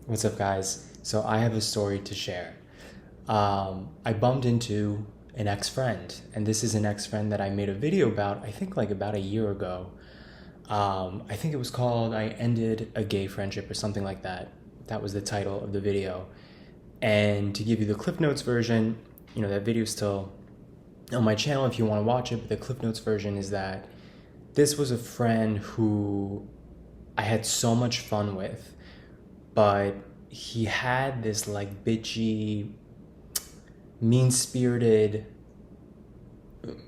What's up, guys? So, I have a story to share. I bumped into an ex friend, and this is an ex friend that I made a video about, I think like about a year ago. I think it was called I Ended a Gay Friendship or something like that. That was the title of the video. And to give you the Cliff Notes version, that video's still on my channel if you want to watch it, but the Cliff Notes version is that this was a friend who I had so much fun with, but he had this like bitchy, mean spirited,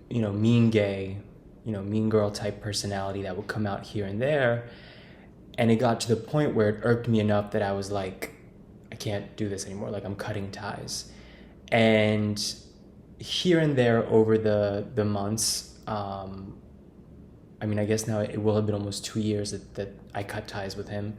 mean gay, mean girl type personality that would come out here and there. And it got to the point where it irked me enough that I was like, I can't do this anymore. Like, I'm cutting ties. And here and there over the months, I guess now it will have been almost 2 years that I cut ties with him.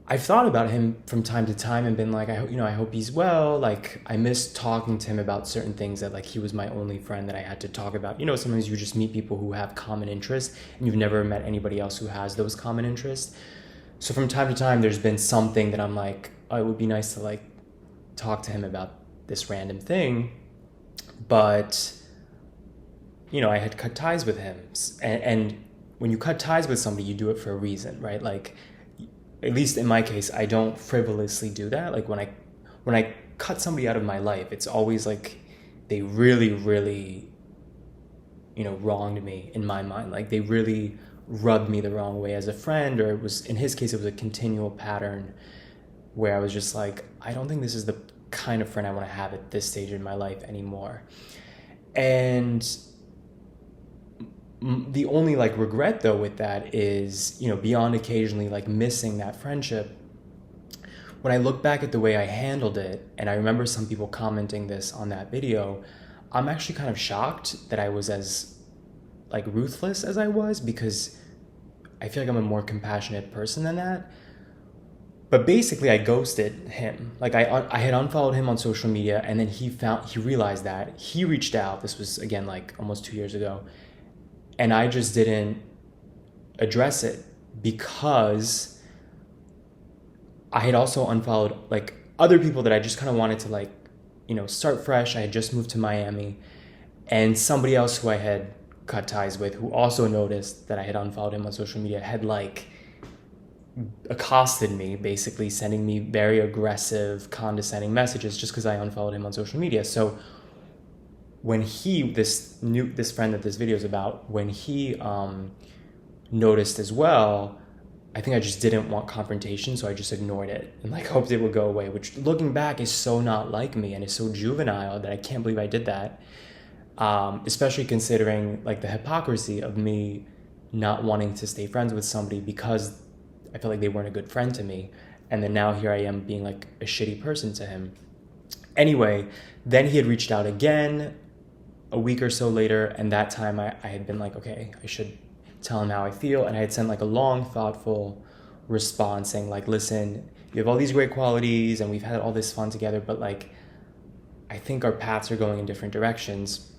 I've thought about him from time to time and been like, I hope he's well. Like, I miss talking to him about certain things that like he was my only friend that I had to talk about. Sometimes you just meet people who have common interests and you've never met anybody else who has those common interests. So from time to time, there's been something that I'm like, oh, it would be nice to like talk to him about this random thing. But, I had cut ties with him. And when you cut ties with somebody, you do it for a reason, right? Like, at least in my case, I don't frivolously do that. Like when I cut somebody out of my life, it's always like they really, really, wronged me in my mind. Like they really rubbed me the wrong way as a friend, or it was, in his case, it was a continual pattern where I was just like, I don't think this is the kind of friend I want to have at this stage in my life anymore. And the only like regret though with that is, beyond occasionally like missing that friendship, when I look back at the way I handled it, and I remember some people commenting this on that video, I'm actually kind of shocked that I was as like ruthless as I was, because I feel like I'm a more compassionate person than that. But basically I ghosted him. Like I had unfollowed him on social media, and then he realized that. He reached out. This was again like almost 2 years ago. And I just didn't address it because I had also unfollowed like other people that I just kind of wanted to like, start fresh. I had just moved to Miami, and somebody else who I had cut ties with, who also noticed that I had unfollowed him on social media, had like accosted me, basically sending me very aggressive, condescending messages just because I unfollowed him on social media. So when this friend that this video is about, when he noticed as well, I think I just didn't want confrontation, so I just ignored it and like hoped it would go away, which looking back is so not like me and is so juvenile that I can't believe I did that. Especially considering like the hypocrisy of me not wanting to stay friends with somebody because I felt like they weren't a good friend to me. And then now here I am being like a shitty person to him. Anyway, then he had reached out again a week or so later, and that time I had been like, okay, I should tell him how I feel. And I had sent like a long, thoughtful response saying like, listen, you have all these great qualities and we've had all this fun together, but like, I think our paths are going in different directions.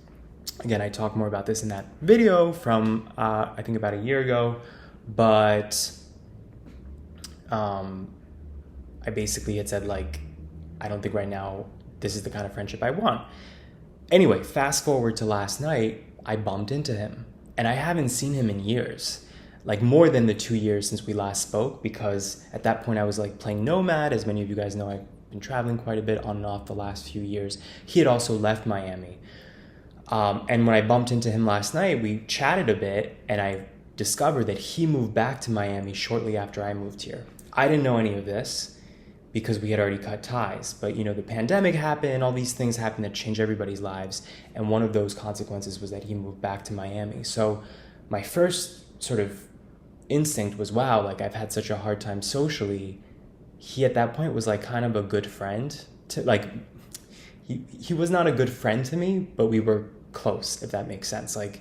Again, I talk more about this in that video from, I think about a year ago, but I basically had said like, I don't think right now this is the kind of friendship I want. Anyway, fast forward to last night, I bumped into him, and I haven't seen him in years, like more than the 2 years since we last spoke, because at that point I was like playing Nomad. As many of you guys know, I've been traveling quite a bit on and off the last few years. He had also left Miami. And when I bumped into him last night, we chatted a bit, and I discovered that he moved back to Miami shortly after I moved here. I didn't know any of this because we had already cut ties. But, the pandemic happened, all these things happened that changed everybody's lives. And one of those consequences was that he moved back to Miami. So my first sort of instinct was, wow, like I've had such a hard time socially. He at that point was like kind of a good friend to like, he was not a good friend to me, but we were close, if that makes sense. Like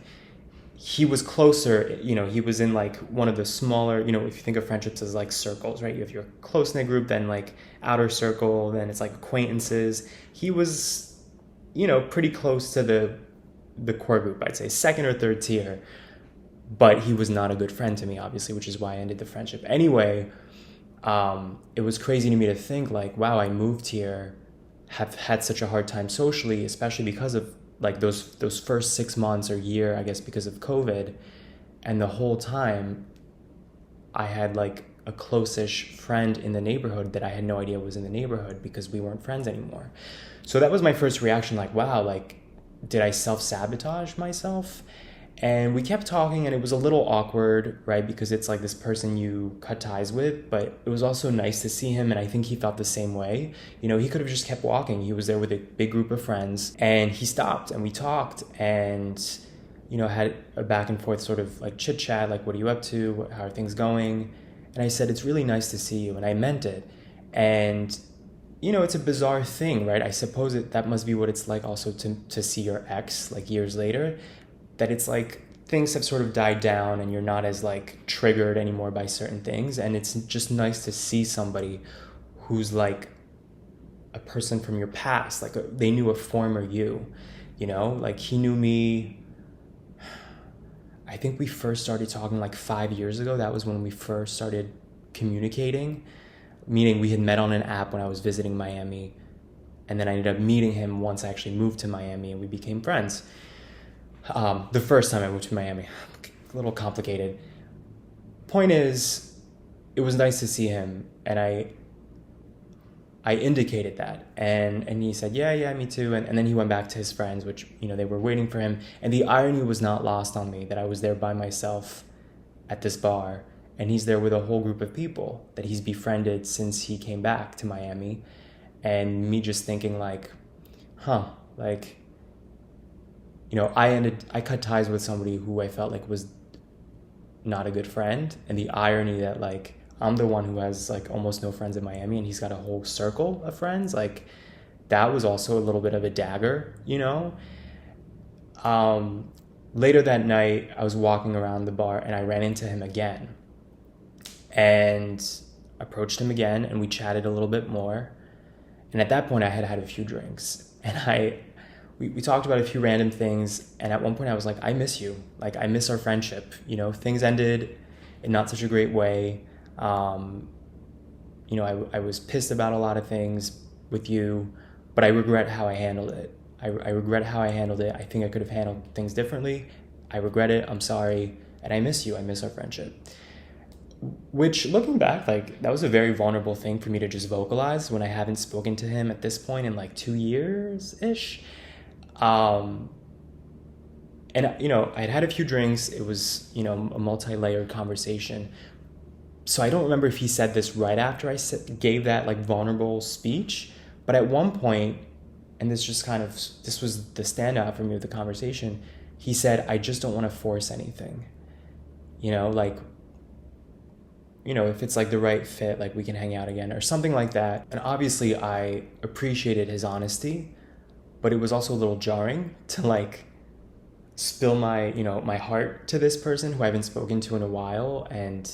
he was closer, he was in like one of the smaller, if you think of friendships as like circles, right? You have your close-knit group, then like outer circle, then it's like acquaintances. He was, pretty close to the core group, I'd say second or third tier, but he was not a good friend to me, obviously, which is why I ended the friendship. Anyway, it was crazy to me to think like, wow, I moved here, have had such a hard time socially, especially because of like those first 6 months or year, I guess, because of COVID. And the whole time I had like a close-ish friend in the neighborhood that I had no idea was in the neighborhood because we weren't friends anymore. So that was my first reaction, like, wow, like, did I self-sabotage myself? And we kept talking, and it was a little awkward, right? Because it's like this person you cut ties with, but it was also nice to see him, and I think he felt the same way. You know, he could have just kept walking. He was there with a big group of friends, and he stopped, and we talked, and, you know, had a back and forth sort of like chit chat, like, what are you up to? How are things going? And I said, it's really nice to see you, and I meant it. And, you know, it's a bizarre thing, right? I suppose that must be what it's like also to see your ex, like, years later, that it's like things have sort of died down and you're not as like triggered anymore by certain things. And it's just nice to see somebody who's like a person from your past, like they knew a former you know, like he knew me. I think we first started talking like 5 years ago. That was when we first started communicating, meaning we had met on an app when I was visiting Miami. And then I ended up meeting him once I actually moved to Miami, and we became friends. The first time I moved to Miami, a little complicated. Point is, it was nice to see him, and I indicated that, and he said, yeah, me too, and then he went back to his friends, which, you know, they were waiting for him, and the irony was not lost on me that I was there by myself at this bar, and he's there with a whole group of people that he's befriended since he came back to Miami, and me just thinking like, like, you know, I cut ties with somebody who I felt like was not a good friend. And the irony that like, I'm the one who has like almost no friends in Miami and he's got a whole circle of friends. Like that was also a little bit of a dagger, you know? Later that night, I was walking around the bar and I ran into him again and approached him again, and we chatted a little bit more. And at that point I had had a few drinks, and we talked about a few random things, and at one point I was like, I miss you. Like, I miss our friendship. You know, things ended in not such a great way. You know, I was pissed about a lot of things with you, but I regret how I handled it. I regret how I handled it. I think I could have handled things differently. I regret it. I'm sorry. And I miss you. I miss our friendship. Which, looking back, like, that was a very vulnerable thing for me to just vocalize when I haven't spoken to him at this point in like 2 years-ish. And, you know, I'd had a few drinks. It was, you know, a multi-layered conversation. So I don't remember if he said this right after I gave that like vulnerable speech, but at one point, and this was the standout for me with the conversation, he said, I just don't want to force anything. You know, like, you know, if it's like the right fit, like we can hang out again or something like that. And obviously I appreciated his honesty, but it was also a little jarring to like spill my, you know, my heart to this person who I haven't spoken to in a while and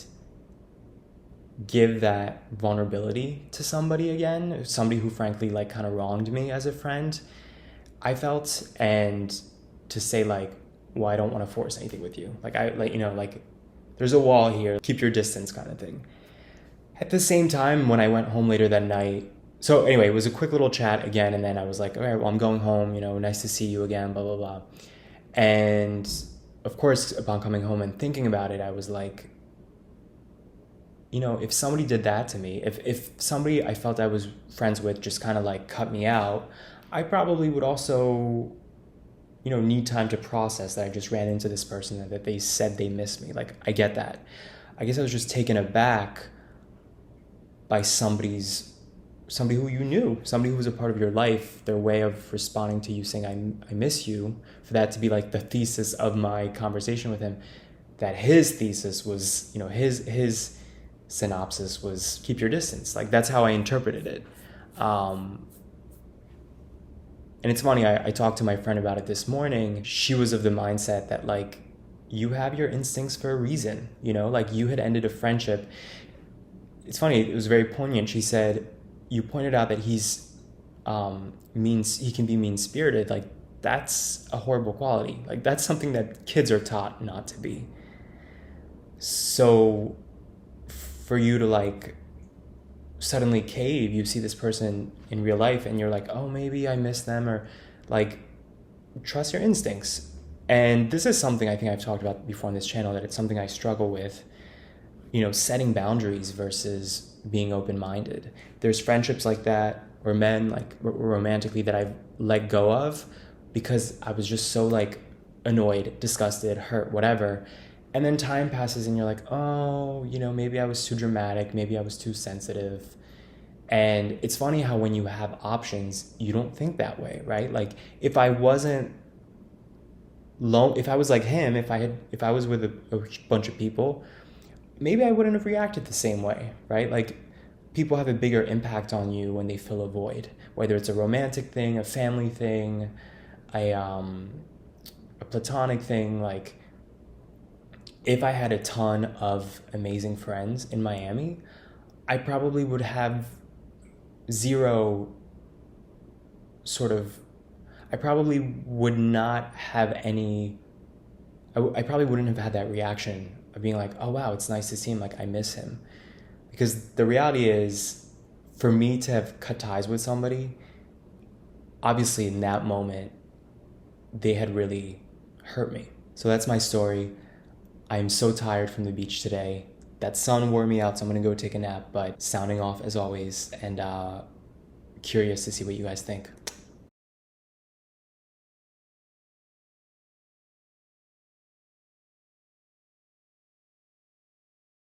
give that vulnerability to somebody again, somebody who frankly like kind of wronged me as a friend, I felt, and to say like, well, I don't want to force anything with you. Like, you know, like there's a wall here, keep your distance kind of thing. At the same time, when I went home later that night, so anyway, it was a quick little chat again, and then I was like, all right, well, I'm going home, you know, nice to see you again, blah, blah, blah. And of course, upon coming home and thinking about it, I was like, you know, if somebody did that to me, if somebody I felt I was friends with just kind of like cut me out, I probably would also, you know, need time to process that I just ran into this person and that they said they miss me. Like, I get that. I guess I was just taken aback by somebody who you knew, somebody who was a part of your life, their way of responding to you saying, I miss you, for that to be like the thesis of my conversation with him, that his thesis was, you know, his synopsis was keep your distance. Like, that's how I interpreted it. And it's funny, I talked to my friend about it this morning. She was of the mindset that like, you have your instincts for a reason, you know, like you had ended a friendship. It's funny, it was very poignant. She said, you pointed out that he can be mean-spirited. Like, that's a horrible quality. Like, that's something that kids are taught not to be. So for you to like suddenly cave. You see this person in real life and you're like, oh, maybe I miss them, or like, trust your instincts. And this is something I think I've talked about before on this channel, that it's something I struggle with, setting boundaries versus being open-minded. There's friendships like that, or men, like romantically, that I've let go of because I was just so like annoyed, disgusted, hurt, whatever. And then time passes and you're like, oh, maybe I was too dramatic, maybe I was too sensitive. And it's funny how when you have options, you don't think that way, right? Like if I wasn't if I was like him, if I was with a bunch of people, maybe I wouldn't have reacted the same way, right? Like people have a bigger impact on you when they fill a void, whether it's a romantic thing, a family thing, a platonic thing. Like if I had a ton of amazing friends in Miami, I probably would have zero sort of, I probably would not have any, I probably wouldn't have had that reaction of being like, oh wow, it's nice to see him, like I miss him. Because the reality is, for me to have cut ties with somebody, obviously in that moment, they had really hurt me. So that's my story. I'm so tired from the beach today. That sun wore me out, so I'm gonna go take a nap, but sounding off as always, and curious to see what you guys think.